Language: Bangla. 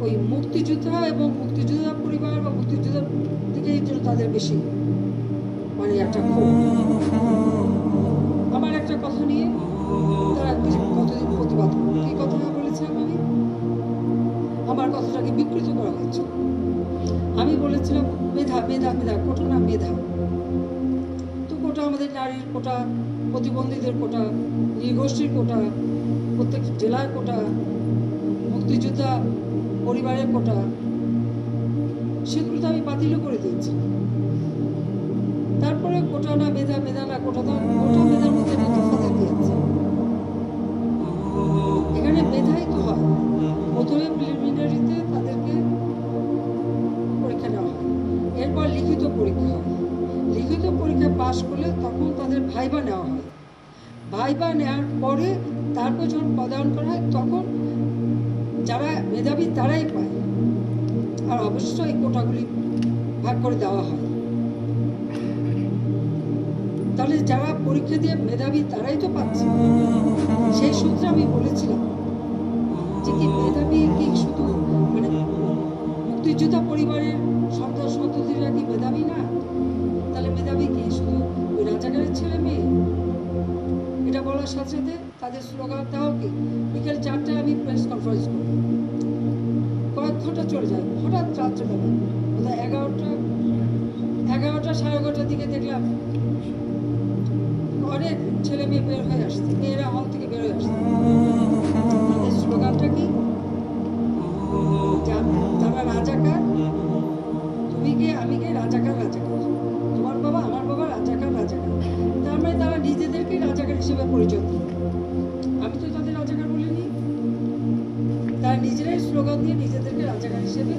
ওই মুক্তিযোদ্ধা এবং মুক্তিযোদ্ধা পরিবার বা মুক্তিযোদ্ধার দিকে তাদের বেশি মানে একটা ক্ষোভ। আমার একটা কথা নিয়ে তারা কতদিন প্রতিবাদ করে, কি কথা বলেছিলাম আমি? আমার কথাটাকে বিকৃত করা হয়েছে। আমি বলেছিলাম মেধা মেধা মেধা, কোটা না মেধা। তো কোটা আমাদের নারীর কোটা, প্রতিবন্ধীদের কোটা, নৃগোষ্ঠীর কোটা, প্রত্যেক জেলার কোটা, মুক্তিযোদ্ধা পরিবারের কোটা, সেগুলো তো আমি বাতিলও করে দিয়েছি। তারপরে কোটা না মেধা, মেধা না কোটা, কোটা মেধার মধ্যে তফাতের কি আছে? এখানে মেধাই তো হয়। প্রথমে প্রিলিমিনারিতে তাদেরকে পরীক্ষা নেওয়া হয়, এরপর লিখিত পরীক্ষা হয়। লিখিত পরীক্ষা পাশ করলে তখন তাদের ভাইবা নেওয়া হয়। ভাইবা নেওয়ার পরে তারপর যখন পদায়ন করা হয় তখন যারা মেধাবী তারাই পায়, আর অবশ্যই এই কোটাগুলি ভাগ করে দেওয়া হয়। তাহলে যারা পরীক্ষা দিয়ে মেধাবী তারাই তো পাচ্ছে। সেই সূত্রে আমি বলেছিলাম যে কি মেধাবী কি শুধু মানে মুক্তিযোদ্ধা পরিবারের সন্তান সন্ততিরা কি মেধাবী না? তাহলে মেধাবী কি শুধু ওই রাজাকারের ছেলে মেয়ে? এটা বলার সাথে সাথে তাদের স্লোগান দাও কি বিকেল 4টায় আমি প্রেস কনফারেন্স করি, কয়েক ঘন্টা চলে যায়, হঠাৎ রাত্রেবেলা বোধহয় 11টা 11:30 দিকে দেখলাম অনেক ছেলে মেয়ে বের হয়ে আসছে, মেয়েরা হল থেকে বের হয়ে আসছে। তাদের স্লোগানটা কি? যারা রাজাকার, তুমি কে আমি কে, রাজাকার রাজাকার, তোমার বাবা আমার বাবা রাজাকার রাজাকার। তার মানে তারা নিজেদেরকে রাজাকার হিসেবে পরিচয় দিল। আমি তো তাদের রাজাকার বলিনি, তারা নিজেরাই স্লোগান দিয়ে নিজেদেরকে রাজাকার হিসেবে